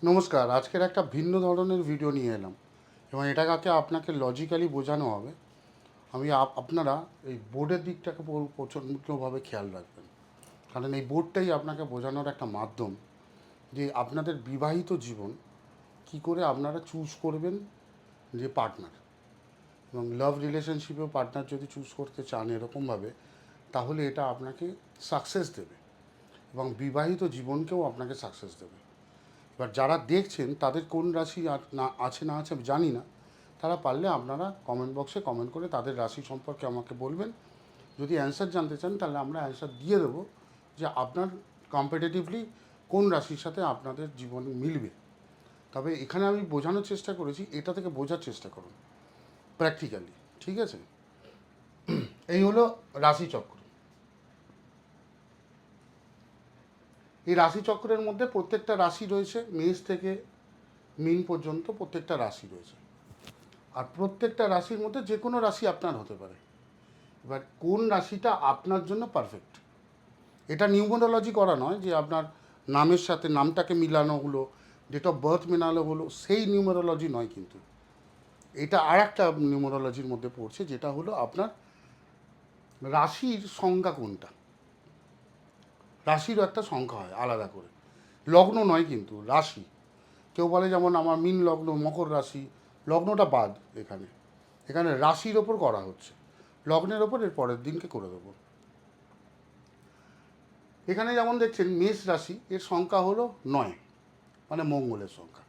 নমস্কার। আজকের একটা ভিন্ন ধরনের ভিডিও নিয়ে এলাম এবং এটাকে আপনাকে লজিক্যালি বোঝানো হবে। আপনারা এই বোর্ডের দিকটাকে প্রচণ্ডভাবে খেয়াল রাখবেন, কারণ এই বোর্ডটাই আপনাকে বোঝানোর একটা মাধ্যম যে আপনাদের বিবাহিত জীবন কি করে আপনারা চুজ করবেন যে পার্টনার, এবং লাভ রিলেশনশিপেও পার্টনার যদি চুজ করতে চান এরকমভাবে, তাহলে এটা আপনাকে সাকসেস দেবে এবং বিবাহিত জীবনকেও আপনাকে সাকসেস দেবে। এবার যারা দেখছেন তাদের কোন রাশি আছে না আছে আমি জানি না, তারা পারলে আপনারা কমেন্ট বক্সে কমেন্ট করে তাদের রাশি সম্পর্কে আমাকে বলবেন। যদি অ্যান্সার জানতে চান তাহলে আমরা অ্যান্সার দিয়ে দেবো যে আপনার কম্পিটিটিভলি কোন রাশির সাথে আপনাদের জীবন মিলবে। তবে এখানে আমি বোঝানোর চেষ্টা করেছি, এটা থেকে বোঝার চেষ্টা করুন প্র্যাকটিক্যালি, ঠিক আছে? এই হলো রাশিচক্র। এই রাশিচক্রের মধ্যে প্রত্যেকটা রাশি রয়েছে, মেষ থেকে মিন পর্যন্ত প্রত্যেকটা রাশি রয়েছে। আর প্রত্যেকটা রাশির মধ্যে যে কোনো রাশি আপনার হতে পারে। এবার কোন রাশিটা আপনার জন্য পারফেক্ট, এটা নিউমোরোলজি করা নয় যে আপনার নামের সাথে নামটাকে মিলানো হলো, ডেট অফ বার্থ মেলানো হলো, সেই নিউমোরোলজি নয়। কিন্তু এটা আর একটা নিউমোরোলজির মধ্যে পড়ছে, যেটা হলো আপনার রাশির সংখ্যা কোনটা। রাশিরও একটা সংখ্যা হয় আলাদা করে, লগ্ন নয় কিন্তু রাশি। কেউ বলে যেমন আমার মিন লগ্ন, মকর রাশি, লগ্নটা বাদ। এখানে এখানে রাশির ওপর করা হচ্ছে, লগ্নের ওপর এর পরের দিনকে করে দেবো। এখানে যেমন দেখছেন মেষ রাশি, এর সংখ্যা হলো 9, মানে মঙ্গলের সংখ্যা।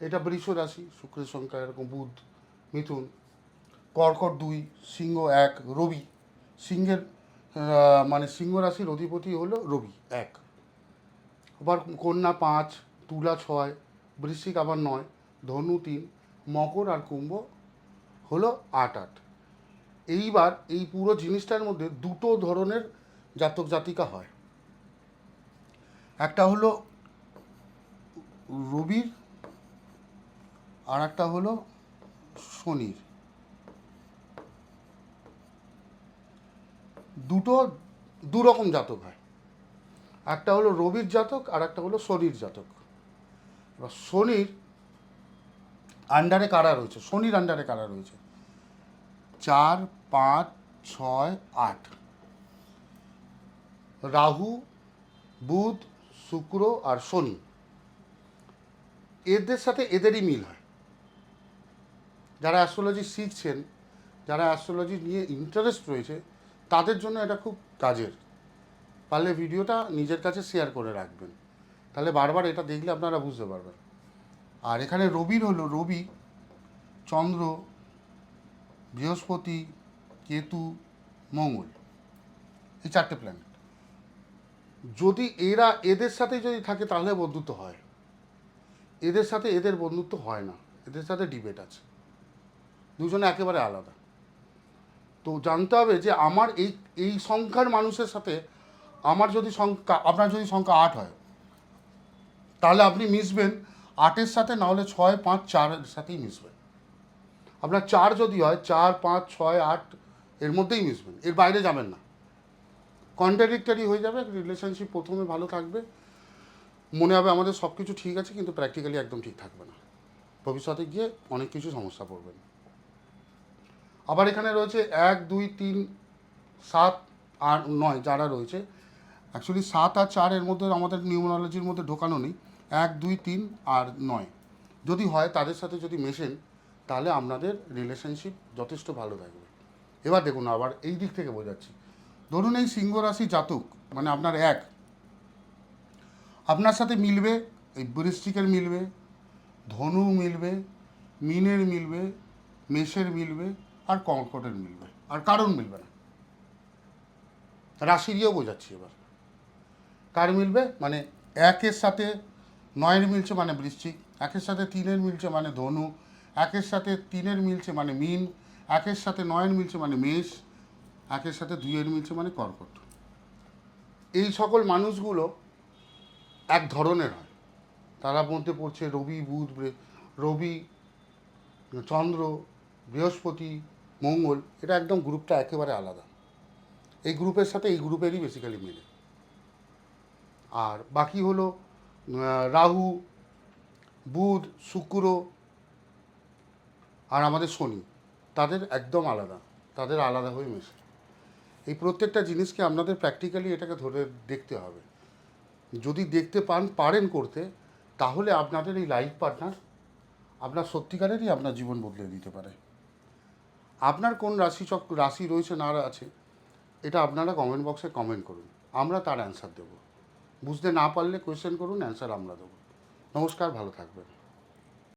এটা বৃষ রাশি, শুক্রের সংখ্যা এরকম বুধ, মিথুন, কর্কট 2, সিংহ 1, রবি। সিংহের মানে সিংহ রাশির অধিপতি হলো রবি 1। আবার কন্যা 5, তুলা 6, বৃশ্চিক আবার 9, ধনু 3, মকর আর কুম্ভ হলো 8। এইবার এই পুরো জিনিসটার মধ্যে দুটো ধরনের জাতক জাতিকা হয়। একটা হলো রবির, আর একটা হলো শনির। দুটো দু রকম জাতক হয়। একটা হলো রবির জাতক আর একটা হলো শনির জাতক। এবার শনির আন্ডারে কারা রয়েছে, শনির আন্ডারে কারা রয়েছে? 4, 5, 6, 8। রাহু, বুধ, শুক্র আর শনি, এদের সাথে এদেরই মিল হয়। যারা অ্যাস্ট্রোলজি শিখছেন, যারা অ্যাস্ট্রোলজি নিয়ে ইন্টারেস্ট রয়েছে, তাদের জন্য এটা খুব কাজের। পারলে ভিডিওটা নিজের কাছে শেয়ার করে রাখবেন, তাহলে বারবার এটা দেখলে আপনারা বুঝতে পারবেন। আর এখানে রবির হলো রবি, চন্দ্র, বৃহস্পতি, কেতু, মঙ্গল, এই 4টে প্ল্যানেট। যদি এদের সাথে যদি থাকে তাহলে বন্ধুত্ব হয়, এদের সাথে এদের বন্ধুত্ব হয় না, এদের সাথে ডিবেট আছে, দুজনে একেবারে আলাদা। তো জানতে হবে যে আমার এই এই সংখ্যার মানুষের সাথে আমার যদি সংখ্যা, আপনার যদি সংখ্যা 8 হয়, তাহলে আপনি মিশবেন 8-এর সাথে, না হলে 6, 5, 4-এর সাথেই মিশবেন। আপনার 4 যদি হয়, 4, 5, 6, 8 এর মধ্যেই মিশবেন, এর বাইরে যাবেন না। কন্ট্রাডিক্টরি হয়ে যাবে রিলেশনশিপ। প্রথমে ভালো থাকবে, মনে হবে আমাদের সব কিছু ঠিক আছে, কিন্তু প্র্যাকটিক্যালি একদম ঠিক থাকবে না। ভবিষ্যতে গিয়ে অনেক কিছু সমস্যা পড়বেন। আবার এখানে রয়েছে 1, 2, 3, 7 আর 9 যারা রয়েছে। অ্যাকচুয়ালি 7 আর 4 এর মধ্যে আমাদের নিউমোরোলজির মধ্যে ঢোকানো নেই। 1, 2, 3 আর 9 যদি হয়, তাদের সাথে যদি মেশেন, তাহলে আপনাদের রিলেশনশিপ যথেষ্ট ভালো থাকবে। এবার দেখুন, আবার এই দিক থেকে বোঝাচ্ছি। ধরুন এই সিংহ রাশি জাতক, মানে আপনার আপনার সাথে মিলবে, এই বৃশ্চিকের মিলবে, ধনু মিলবে, মিনের মিলবে, মেষের মিলবে, আর কর্কটের মিলবে, আর কারণ মিলবে না। রাশিরও বোঝাচ্ছি এবার। কার মিলবে, মানে 1-এর সাথে 9-এর মিলছে মানে বৃশ্চিক, 1-এর সাথে 3-এর মিলছে মানে ধনু, 1-এর সাথে 3-এর মিলছে মানে মিন, 1-এর সাথে 9-এর মিলছে মানে মেষ, 1-এর সাথে 2-এর মিলছে মানে কর্কট। এই সকল মানুষগুলো এক ধরনের হয়। তারা মধ্যে পড়ছে রবি, বুধ, রবি, চন্দ্র, বৃহস্পতি, মঙ্গল। এটা একদম গ্রুপটা একেবারে আলাদা। এই গ্রুপের সাথে এই গ্রুপেরই বেসিক্যালি মেলে। আর বাকি হলো রাহু, বুধ, শুক্র আর আমাদের শনি, তাদের একদম আলাদা, তাদের আলাদা হয়ে মেশে। এই প্রত্যেকটা জিনিসকে আপনাদের প্র্যাকটিক্যালি এটাকে ধরে দেখতে হবে। যদি দেখতে পারেন করতে, তাহলে আপনাদের এই লাইফ পার্টনার আপনার সত্যিকারেরই আপনার জীবন বদলে দিতে পারে। আপনার কোন রাশি রয়েছে না আছে, এটা আপনারা কমেন্ট বক্সে কমেন্ট করুন, আমরা তার অ্যান্সার দেবো। বুঝতে না পারলে কোয়েশ্চেন করুন, অ্যান্সার আমরা দেবো। নমস্কার, ভালো থাকবেন।